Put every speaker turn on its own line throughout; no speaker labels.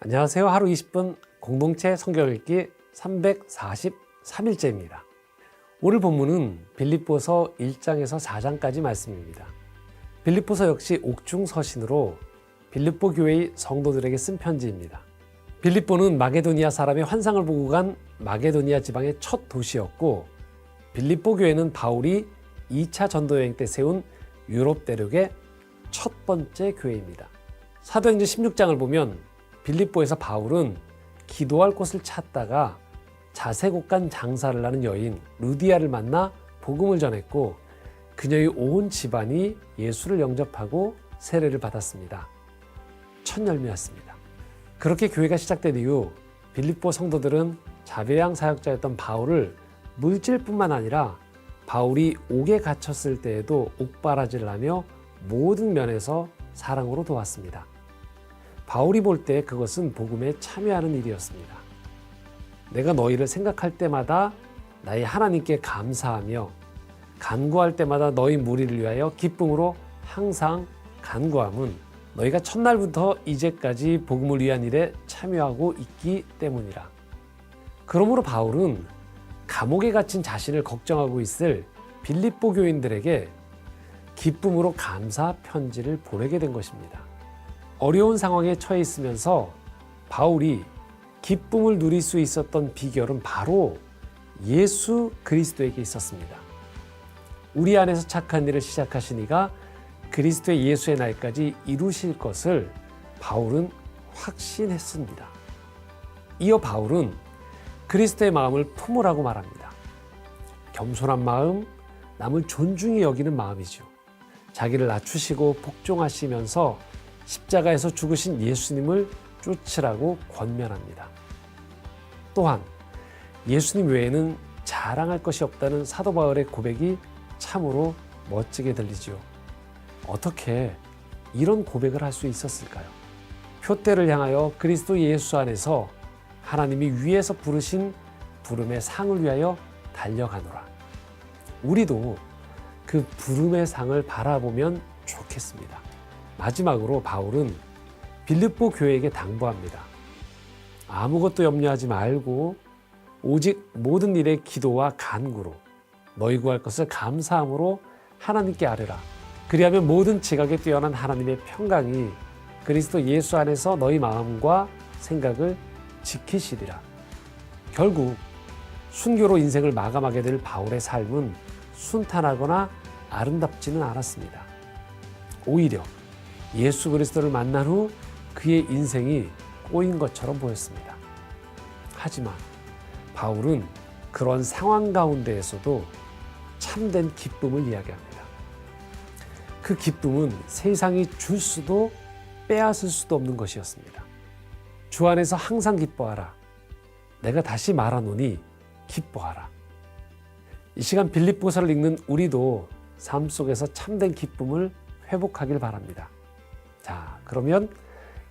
안녕하세요. 하루 20분 공동체 성경 읽기 343일째입니다. 오늘 본문은 빌립보서 1장에서 4장까지 말씀입니다. 빌립보서 역시 옥중서신으로 빌립보 교회의 성도들에게 쓴 편지입니다. 빌립보는 마게도니아 사람의 환상을 보고 간 마게도니아 지방의 첫 도시였고, 빌립보 교회는 바울이 2차 전도여행 때 세운 유럽 대륙의 첫 번째 교회입니다. 사도행전 16장을 보면 빌립보에서 바울은 기도할 곳을 찾다가 자색옷간 장사를 하는 여인 루디아를 만나 복음을 전했고, 그녀의 온 집안이 예수를 영접하고 세례를 받았습니다. 첫 열매였습니다. 그렇게 교회가 시작된 이후 빌립보 성도들은 자배양 사역자였던 바울을 물질뿐만 아니라 바울이 옥에 갇혔을 때에도 옥바라지를 하며 모든 면에서 사랑으로 도왔습니다. 바울이 볼 때 그것은 복음에 참여하는 일이었습니다. 내가 너희를 생각할 때마다 나의 하나님께 감사하며 간구할 때마다 너희 무리를 위하여 기쁨으로 항상 간구함은 너희가 첫날부터 이제까지 복음을 위한 일에 참여하고 있기 때문이라. 그러므로 바울은 감옥에 갇힌 자신을 걱정하고 있을 빌립보 교인들에게 기쁨으로 감사 편지를 보내게 된 것입니다. 어려운 상황에 처해 있으면서 바울이 기쁨을 누릴 수 있었던 비결은 바로 예수 그리스도에게 있었습니다. 우리 안에서 착한 일을 시작하신 이가 그리스도의 예수의 날까지 이루실 것을 바울은 확신했습니다. 이어 바울은 그리스도의 마음을 품으라고 말합니다. 겸손한 마음, 남을 존중히 여기는 마음이죠. 자기를 낮추시고 복종하시면서 십자가에서 죽으신 예수님을 쫓으라고 권면합니다. 또한 예수님 외에는 자랑할 것이 없다는 사도 바울의 고백이 참으로 멋지게 들리지요. 어떻게 이런 고백을 할 수 있었을까요? 표대를 향하여 그리스도 예수 안에서 하나님이 위에서 부르신 부름의 상을 위하여 달려가노라. 우리도 그 부름의 상을 바라보면 좋겠습니다. 마지막으로 바울은 빌립보 교회에게 당부합니다. 아무것도 염려하지 말고 오직 모든 일에 기도와 간구로 너희 구할 것을 감사함으로 하나님께 아뢰라. 그리하면 모든 지각에 뛰어난 하나님의 평강이 그리스도 예수 안에서 너희 마음과 생각을 지키시리라. 결국 순교로 인생을 마감하게 될 바울의 삶은 순탄하거나 아름답지는 않았습니다. 오히려 예수 그리스도를 만난 후 그의 인생이 꼬인 것처럼 보였습니다. 하지만 바울은 그런 상황 가운데에서도 참된 기쁨을 이야기합니다. 그 기쁨은 세상이 줄 수도 빼앗을 수도 없는 것이었습니다. 주 안에서 항상 기뻐하라. 내가 다시 말하노니 기뻐하라. 이 시간 빌립보서를 읽는 우리도 삶 속에서 참된 기쁨을 회복하길 바랍니다. 자, 그러면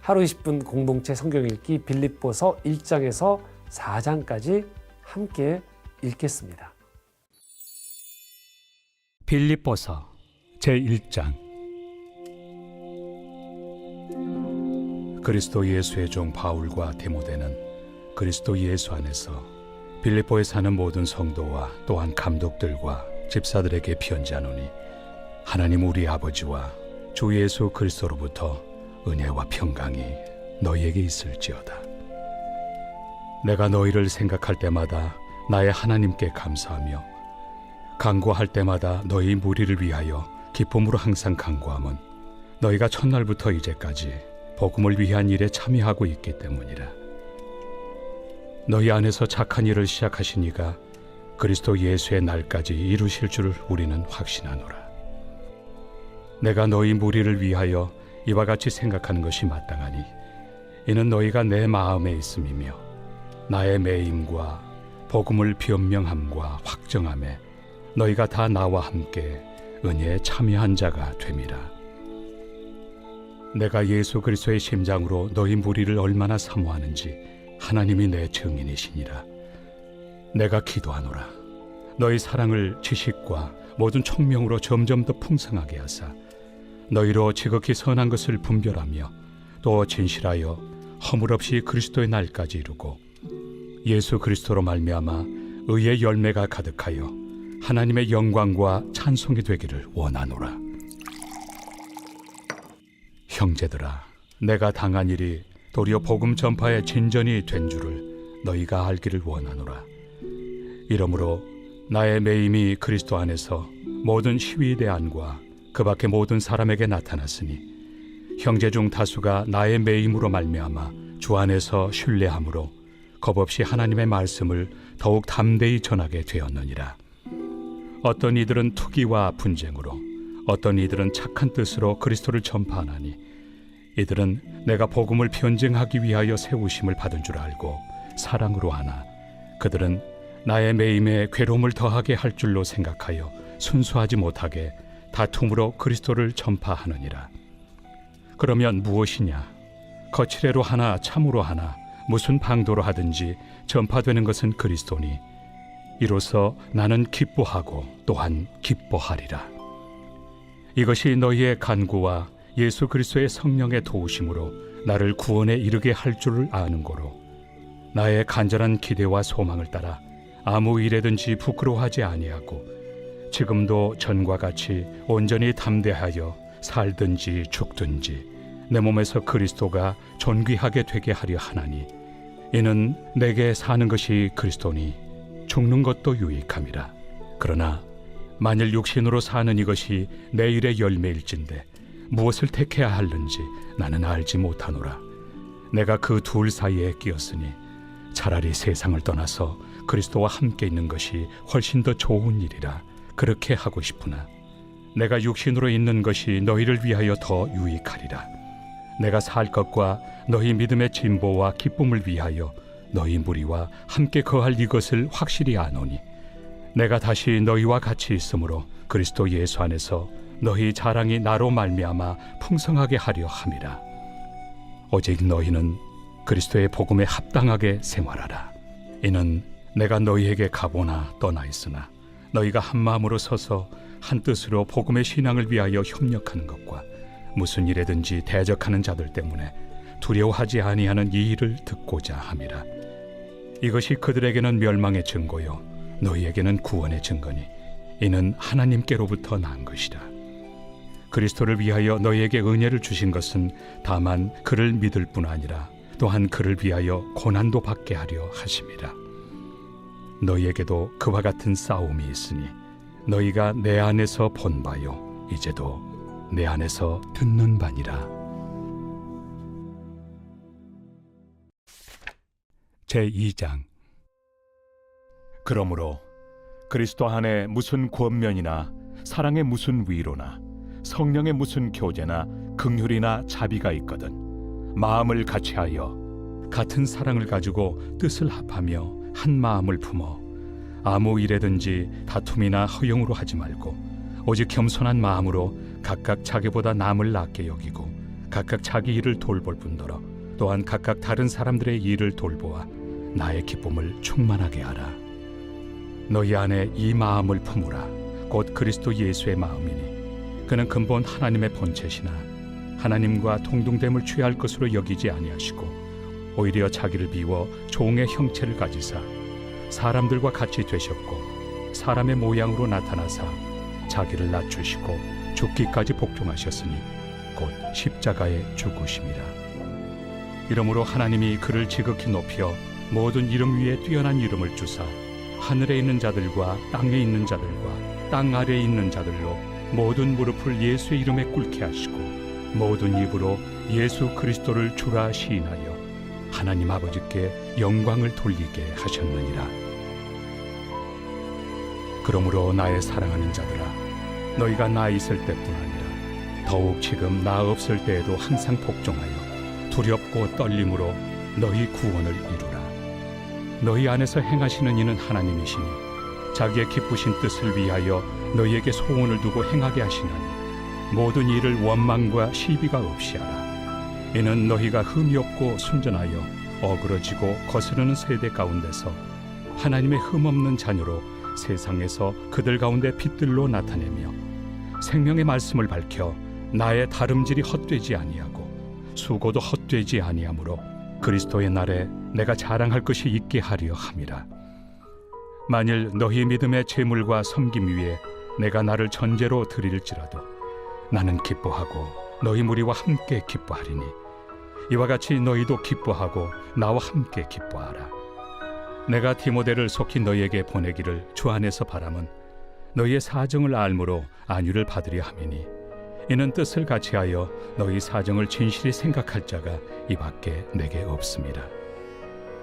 하루 20분 공동체 성경 읽기 빌립보서 1장에서 4장까지 함께 읽겠습니다.
빌립보서 제1장. 그리스도 예수의 종 바울과 디모데는 그리스도 예수 안에서 빌립보에 사는 모든 성도와 또한 감독들과 집사들에게 편지하노니, 하나님 우리 아버지와 주 예수 그리스도로부터 은혜와 평강이 너희에게 있을지어다. 내가 너희를 생각할 때마다 나의 하나님께 감사하며 간구할 때마다 너희 무리를 위하여 기쁨으로 항상 간구함은 너희가 첫날부터 이제까지 복음을 위한 일에 참여하고 있기 때문이라. 너희 안에서 착한 일을 시작하신 이가 그리스도 예수의 날까지 이루실 줄 우리는 확신하노라. 내가 너희 무리를 위하여 이와 같이 생각하는 것이 마땅하니, 이는 너희가 내 마음에 있음이며 나의 매임과 복음을 변명함과 확정함에 너희가 다 나와 함께 은혜에 참여한 자가 됨이라. 내가 예수 그리스도의 심장으로 너희 무리를 얼마나 사모하는지 하나님이 내 증인이시니라. 내가 기도하노라. 너희 사랑을 지식과 모든 총명으로 점점 더 풍성하게 하사 너희로 지극히 선한 것을 분별하며 또 진실하여 허물없이 그리스도의 날까지 이루고 예수 그리스도로 말미암아 의의 열매가 가득하여 하나님의 영광과 찬송이 되기를 원하노라. 형제들아, 내가 당한 일이 도리어 복음 전파의 진전이 된 줄을 너희가 알기를 원하노라. 이러므로 나의 매임이 그리스도 안에서 모든 시위대 안과 그 밖의 모든 사람에게 나타났으니 형제 중 다수가 나의 매임으로 말미암아 주 안에서 신뢰함으로 겁없이 하나님의 말씀을 더욱 담대히 전하게 되었느니라. 어떤 이들은 투기와 분쟁으로, 어떤 이들은 착한 뜻으로 그리스도를 전파하나니 이들은 내가 복음을 변증하기 위하여 세우심을 받은 줄 알고 사랑으로 하나 그들은 나의 매임에 괴로움을 더하게 할 줄로 생각하여 순수하지 못하게 다툼으로 그리스도를 전파하느니라. 그러면 무엇이냐? 거칠애로 하나 참으로 하나 무슨 방도로 하든지 전파되는 것은 그리스도니 이로써 나는 기뻐하고 또한 기뻐하리라. 이것이 너희의 간구와 예수 그리스도의 성령의 도우심으로 나를 구원에 이르게 할 줄을 아는 고로 나의 간절한 기대와 소망을 따라 아무 일에든지 부끄러워하지 아니하고 지금도 전과 같이 온전히 담대하여 살든지 죽든지 내 몸에서 그리스도가 존귀하게 되게 하려 하나니 이는 내게 사는 것이 그리스도니 죽는 것도 유익함이라. 그러나 만일 육신으로 사는 이것이 내 일의 열매일진데 무엇을 택해야 하는지 나는 알지 못하노라. 내가 그 둘 사이에 끼었으니 차라리 세상을 떠나서 그리스도와 함께 있는 것이 훨씬 더 좋은 일이라 그렇게 하고 싶으나 내가 육신으로 있는 것이 너희를 위하여 더 유익하리라. 내가 살 것과 너희 믿음의 진보와 기쁨을 위하여 너희 무리와 함께 거할 이것을 확실히 아노니 내가 다시 너희와 같이 있으므로 그리스도 예수 안에서 너희 자랑이 나로 말미암아 풍성하게 하려 함이라. 오직 너희는 그리스도의 복음에 합당하게 생활하라. 이는 내가 너희에게 가보나 떠나 있으나 너희가 한 마음으로 서서 한 뜻으로 복음의 신앙을 위하여 협력하는 것과 무슨 일에든지 대적하는 자들 때문에 두려워하지 아니하는 이 일을 듣고자 함이라. 이것이 그들에게는 멸망의 증거요 너희에게는 구원의 증거니 이는 하나님께로부터 난 것이라. 그리스도를 위하여 너희에게 은혜를 주신 것은 다만 그를 믿을 뿐 아니라 또한 그를 위하여 고난도 받게 하려 하심이라. 너희에게도 그와 같은 싸움이 있으니 너희가 내 안에서 본 바요 이제도 내 안에서 듣는 바니라. 제2장. 그러므로 그리스도 안에 무슨 권면이나 사랑의 무슨 위로나 성령의 무슨 교제나 긍휼이나 자비가 있거든 마음을 같이하여 같은 사랑을 가지고 뜻을 합하며 한 마음을 품어 아무 일에든지 다툼이나 허용으로 하지 말고 오직 겸손한 마음으로 각각 자기보다 남을 낫게 여기고 각각 자기 일을 돌볼 뿐더러 또한 각각 다른 사람들의 일을 돌보아 나의 기쁨을 충만하게 하라. 너희 안에 이 마음을 품으라. 곧 그리스도 예수의 마음이니 그는 근본 하나님의 본체시나 하나님과 동등됨을 취할 것으로 여기지 아니하시고 오히려 자기를 비워 종의 형체를 가지사 사람들과 같이 되셨고 사람의 모양으로 나타나사 자기를 낮추시고 죽기까지 복종하셨으니 곧 십자가에 죽으심이라. 이러므로 하나님이 그를 지극히 높여 모든 이름 위에 뛰어난 이름을 주사 하늘에 있는 자들과 땅에 있는 자들과 땅 아래에 있는 자들로 모든 무릎을 예수의 이름에 꿇게 하시고 모든 입으로 예수 그리스도를 주라 시인하여 하나님 아버지께 영광을 돌리게 하셨느니라. 그러므로 나의 사랑하는 자들아, 너희가 나 있을 때뿐 아니라 더욱 지금 나 없을 때에도 항상 복종하여 두렵고 떨림으로 너희 구원을 이루라. 너희 안에서 행하시는 이는 하나님이시니 자기의 기쁘신 뜻을 위하여 너희에게 소원을 두고 행하게 하시나니 모든 일을 원망과 시비가 없이 하라. 이는 너희가 흠이 없고 순전하여 어그러지고 거스르는 세대 가운데서 하나님의 흠없는 자녀로 세상에서 그들 가운데 빛들로 나타내며 생명의 말씀을 밝혀 나의 다름질이 헛되지 아니하고 수고도 헛되지 아니하므로 그리스도의 날에 내가 자랑할 것이 있게 하려 함이라. 만일 너희 믿음의 제물과 섬김 위에 내가 나를 전제로 드릴지라도 나는 기뻐하고 너희 무리와 함께 기뻐하리니 이와 같이 너희도 기뻐하고 나와 함께 기뻐하라. 내가 디모데를 속히 너희에게 보내기를 주 안에서 바람은 너희의 사정을 알므로 안위를 받으려 함이니 이는 뜻을 같이하여 너희 사정을 진실히 생각할 자가 이밖에 내게 없습니다.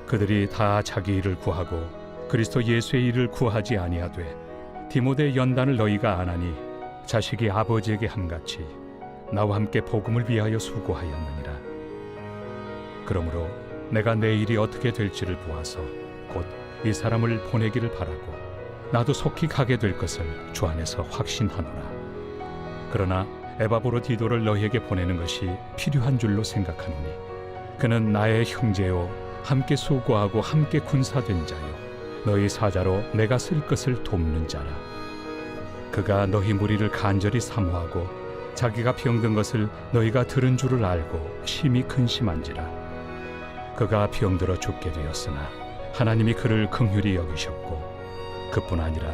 그들이 다 자기 일을 구하고 그리스도 예수의 일을 구하지 아니하되 디모데의 연단을 너희가 안하니 자식이 아버지에게 함같이 나와 함께 복음을 위하여 수고하였느니라. 그러므로 내가 내 일이 어떻게 될지를 보아서 곧 이 사람을 보내기를 바라고 나도 속히 가게 될 것을 주 안에서 확신하노라. 그러나 에바브로디도를 너희에게 보내는 것이 필요한 줄로 생각하노니 그는 나의 형제요 함께 수고하고 함께 군사된 자요 너희 사자로 내가 쓸 것을 돕는 자라. 그가 너희 무리를 간절히 사모하고 자기가 병든 것을 너희가 들은 줄을 알고 심히 근심한지라. 그가 병들어 죽게 되었으나 하나님이 그를 긍휼히 여기셨고 그뿐 아니라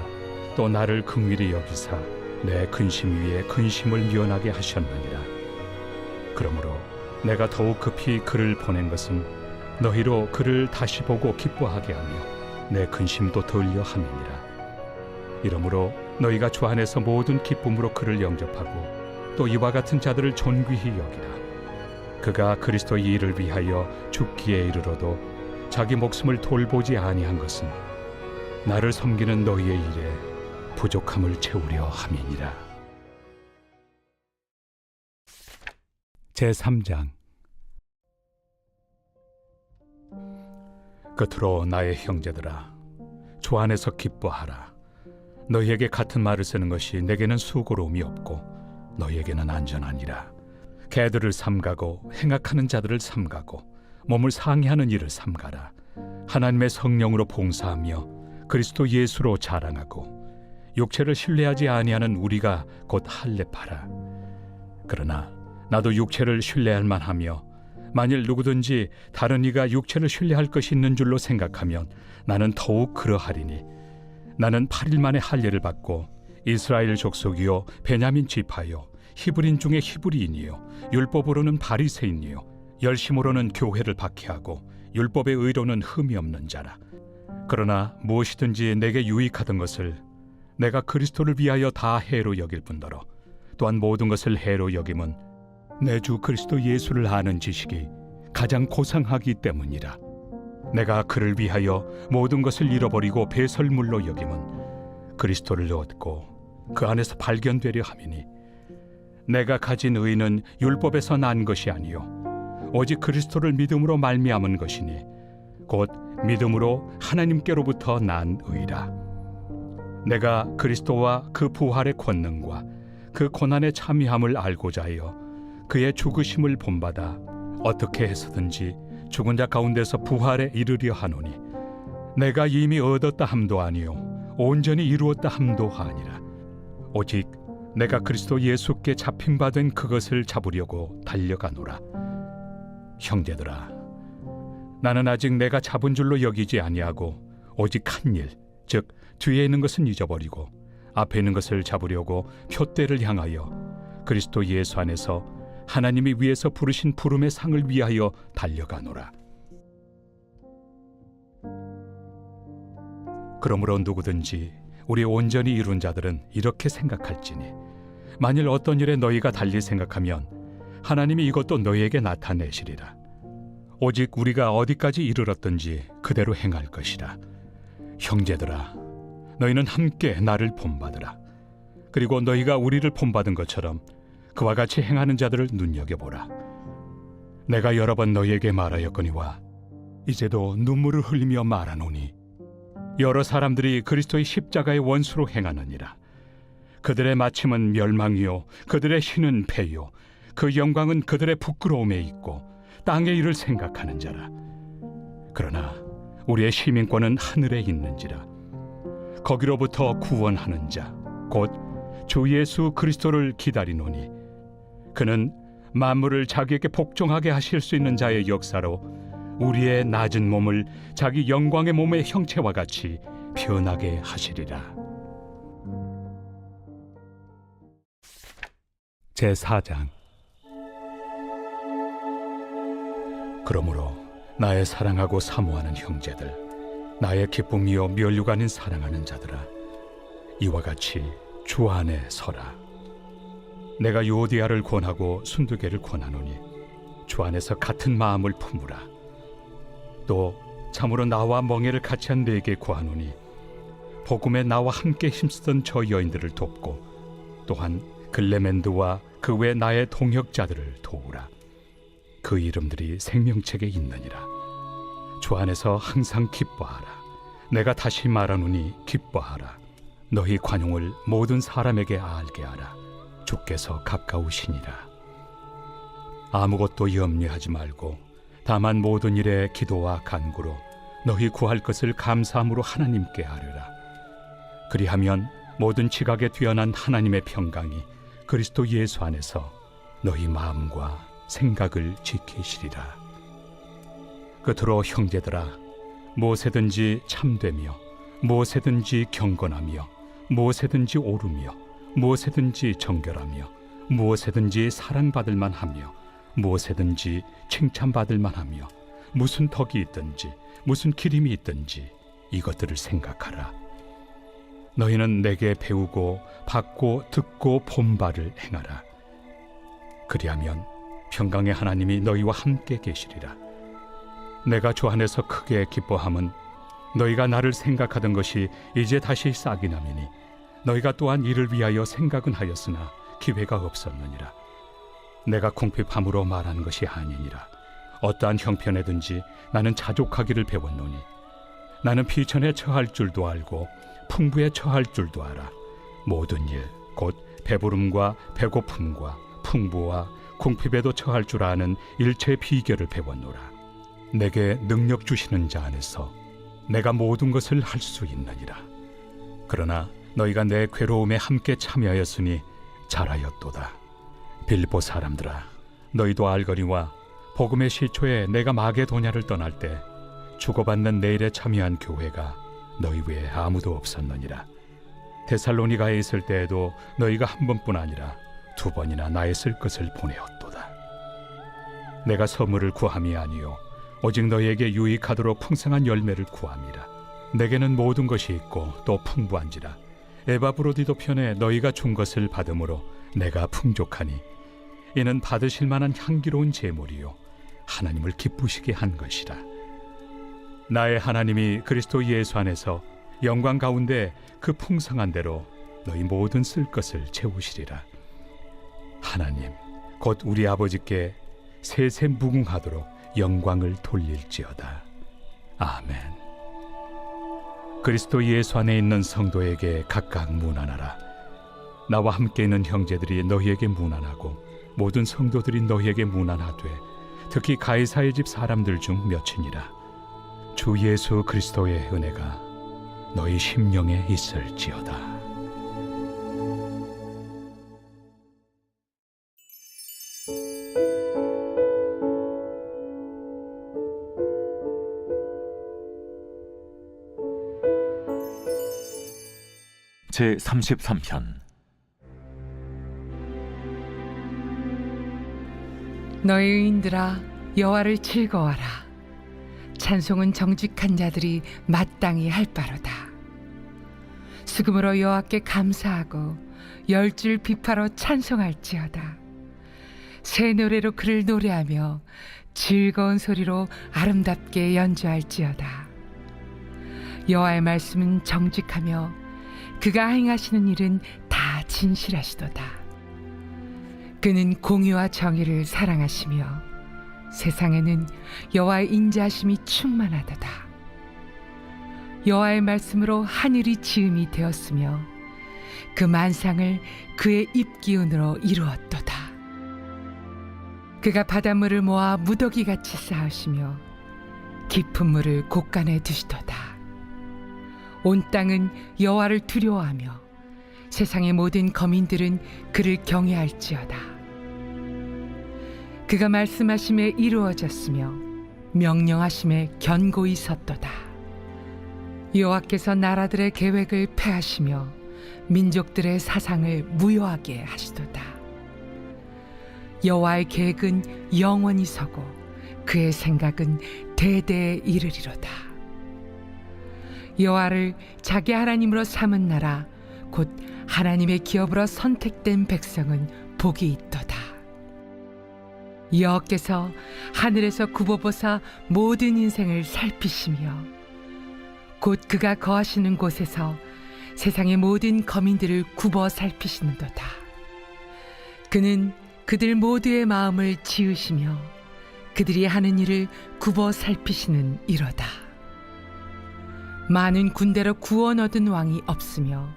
또 나를 긍휼히 여기사 내 근심 위에 근심을 면하게 하셨느니라. 그러므로 내가 더욱 급히 그를 보낸 것은 너희로 그를 다시 보고 기뻐하게 하며 내 근심도 덜려 함이니라. 이러므로 너희가 주 안에서 모든 기쁨으로 그를 영접하고 또 이와 같은 자들을 존귀히 여기라. 그가 그리스도의 일을 위하여 죽기에 이르러도 자기 목숨을 돌보지 아니한 것은 나를 섬기는 너희의 일에 부족함을 채우려 함이니라. 제3장. 끝으로 나의 형제들아, 주 안에서 기뻐하라. 너희에게 같은 말을 쓰는 것이 내게는 수고로움이 없고 너희에게는 안전하니라. 개들을 삼가고 행악하는 자들을 삼가고 몸을 상해하는 일을 삼가라. 하나님의 성령으로 봉사하며 그리스도 예수로 자랑하고 육체를 신뢰하지 아니하는 우리가 곧 할례파라. 그러나 나도 육체를 신뢰할 만하며 만일 누구든지 다른 이가 육체를 신뢰할 것이 있는 줄로 생각하면 나는 더욱 그러하리니 나는 8일 만에 할례를 받고 이스라엘 족속이요 베냐민 지파요 히브리인 중에 히브리인이요 율법으로는 바리새인이요 열심으로는 교회를 박해하고 율법의 의로는 흠이 없는 자라. 그러나 무엇이든지 내게 유익하던 것을 내가 그리스도를 위하여 다 해로 여길 뿐더러 또한 모든 것을 해로 여김은 내 주 그리스도 예수를 아는 지식이 가장 고상하기 때문이라. 내가 그를 위하여 모든 것을 잃어버리고 배설물로 여김은 그리스도를 얻고 그 안에서 발견되려 함이니 내가 가진 의는 율법에서 난 것이 아니요 오직 그리스도를 믿음으로 말미암은 것이니 곧 믿음으로 하나님께로부터 난 의라. 내가 그리스도와 그 부활의 권능과 그 고난의 참여함을 알고자 하여 그의 죽으심을 본받아 어떻게 해서든지 죽은 자 가운데서 부활에 이르려 하노니 내가 이미 얻었다 함도 아니요 온전히 이루었다 함도 아니라 오직 내가 그리스도 예수께 잡힌 바 된 그것을 잡으려고 달려가노라. 형제들아, 나는 아직 내가 잡은 줄로 여기지 아니하고 오직 한 일, 즉 뒤에 있는 것은 잊어버리고 앞에 있는 것을 잡으려고 표대를 향하여 그리스도 예수 안에서 하나님이 위에서 부르신 부름의 상을 위하여 달려가노라. 그러므로 누구든지 우리 온전히 이룬 자들은 이렇게 생각할지니 만일 어떤 일에 너희가 달리 생각하면 하나님이 이것도 너희에게 나타내시리라. 오직 우리가 어디까지 이르렀든지 그대로 행할 것이라. 형제들아, 너희는 함께 나를 본받으라. 그리고 너희가 우리를 본받은 것처럼 그와 같이 행하는 자들을 눈여겨보라. 내가 여러 번 너희에게 말하였거니와 이제도 눈물을 흘리며 말하노니 여러 사람들이 그리스도의 십자가의 원수로 행하느니라. 그들의 마침은 멸망이요 그들의 신은 패요 그 영광은 그들의 부끄러움에 있고 땅의 일을 생각하는 자라. 그러나 우리의 시민권은 하늘에 있는지라. 거기로부터 구원하는 자 곧 주 예수 그리스도를 기다리노니 그는 만물을 자기에게 복종하게 하실 수 있는 자의 역사로 우리의 낮은 몸을 자기 영광의 몸의 형체와 같이 변하게 하시리라. 제4장. 그러므로 나의 사랑하고 사모하는 형제들, 나의 기쁨이요 면류가 아닌 사랑하는 자들아, 이와 같이 주 안에 서라. 내가 요디아를 권하고 순두개를 권하노니 주 안에서 같은 마음을 품으라. 또 참으로 나와 멍에를 같이 한 네게 구하노니 복음에 나와 함께 힘쓰던 저 여인들을 돕고 또한 글레멘드와 그 외 나의 동역자들을 도우라. 그 이름들이 생명책에 있느니라. 주 안에서 항상 기뻐하라. 내가 다시 말하노니 기뻐하라. 너희 관용을 모든 사람에게 알게 하라. 주께서 가까우시니라. 아무것도 염려하지 말고 다만 모든 일에 기도와 간구로 너희 구할 것을 감사함으로 하나님께 아뢰라. 그리하면 모든 지각에 뛰어난 하나님의 평강이 그리스도 예수 안에서 너희 마음과 생각을 지키시리라. 끝으로 형제들아, 무엇에든지 참되며 무엇에든지 경건하며 무엇에든지 옳으며 무엇에든지 정결하며 무엇에든지 사랑받을 만하며 무엇에든지 칭찬받을 만하며 무슨 덕이 있든지 무슨 기림이 있든지 이것들을 생각하라. 너희는 내게 배우고 받고 듣고 본 바를 행하라. 그리하면 평강의 하나님이 너희와 함께 계시리라. 내가 주 안에서 크게 기뻐함은 너희가 나를 생각하던 것이 이제 다시 싹이 나매니 너희가 또한 이를 위하여 생각은 하였으나 기회가 없었느니라. 내가 궁핍함으로 말하는 것이 아니니라. 어떠한 형편에든지 나는 자족하기를 배웠노니 나는 비천에 처할 줄도 알고 풍부에 처할 줄도 알아. 모든 일 곧 배부름과 배고픔과 풍부와 궁핍에도 처할 줄 아는 일체의 비결을 배웠노라. 내게 능력 주시는 자 안에서 내가 모든 것을 할 수 있느니라. 그러나 너희가 내 괴로움에 함께 참여하였으니 잘하였도다. 빌립보 사람들아, 너희도 알거니와 복음의 시초에 내가 마게도냐를 떠날 때 주고받는 내 일에 참여한 교회가 너희 외에 아무도 없었느니라. 데살로니가에 있을 때에도 너희가 한 번뿐 아니라 두 번이나 나의 쓸 것을 보내었도다. 내가 선물을 구함이 아니요 오직 너희에게 유익하도록 풍성한 열매를 구함이라. 내게는 모든 것이 있고 또 풍부한지라. 에바브로디도 편에 너희가 준 것을 받음으로 내가 풍족하니 이는 받으실 만한 향기로운 제물이요 하나님을 기쁘시게 한 것이라. 나의 하나님이 그리스도 예수 안에서 영광 가운데 그 풍성한 대로 너희 모든 쓸 것을 채우시리라. 하나님 곧 우리 아버지께 세세 무궁하도록 영광을 돌릴지어다. 아멘. 그리스도 예수 안에 있는 성도에게 각각 문안하라. 나와 함께 있는 형제들이 너희에게 문안하고 모든 성도들이 너희에게 문안하되 특히 가이사의 집 사람들 중 몇이니라. 주 예수 그리스도의 은혜가 너희 심령에 있을지어다.
제33편.
너희 의인들아, 여호와를 즐거워하라. 찬송은 정직한 자들이 마땅히 할 바로다. 수금으로 여호와께 감사하고 열줄 비파로 찬송할지어다. 새 노래로 그를 노래하며 즐거운 소리로 아름답게 연주할지어다. 여호와의 말씀은 정직하며 그가 행하시는 일은 다 진실하시도다. 그는 공의와 정의를 사랑하시며 세상에는 여호와의 인자하심이 충만하도다. 여호와의 말씀으로 하늘이 지음이 되었으며 그 만상을 그의 입기운으로 이루었도다. 그가 바닷물을 모아 무더기같이 쌓으시며 깊은 물을 곳간에 두시도다. 온 땅은 여호와를 두려워하며 세상의 모든 거민들은 그를 경외할지어다. 그가 말씀하심에 이루어졌으며 명령하심에 견고히 섰도다. 여호와께서 나라들의 계획을 폐하시며 민족들의 사상을 무효하게 하시도다. 여호와의 계획은 영원히 서고 그의 생각은 대대에 이르리로다. 여호와를 자기 하나님으로 삼은 나라 곧 하나님의 기업으로 선택된 백성은 복이 있도다. 여호와께서 하늘에서 굽어보사 모든 인생을 살피시며 곧 그가 거하시는 곳에서 세상의 모든 거민들을 굽어 살피시는도다. 그는 그들 모두의 마음을 지으시며 그들이 하는 일을 굽어 살피시는 이로다. 많은 군대로 구원 얻은 왕이 없으며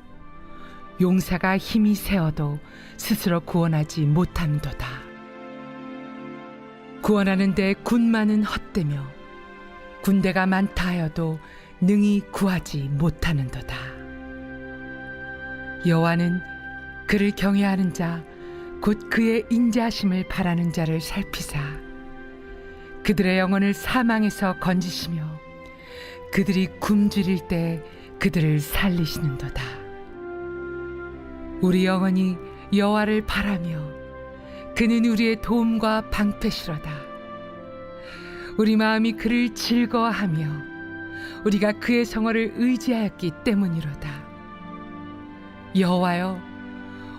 용사가 힘이 세어도 스스로 구원하지 못한도다. 구원하는데 군마는 헛되며 군대가 많다 하여도 능히 구하지 못하는도다. 여호와는 그를 경외하는 자 곧 그의 인자하심을 바라는 자를 살피사 그들의 영혼을 사망에서 건지시며 그들이 굶주릴 때 그들을 살리시는도다. 우리 영혼이 여호와를 바라며 그는 우리의 도움과 방패시로다. 우리 마음이 그를 즐거워하며 우리가 그의 성호를 의지하였기 때문이로다. 여호와여,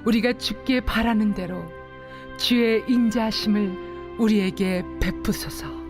우리가 주께 바라는 대로 주의 인자하심을 우리에게 베푸소서.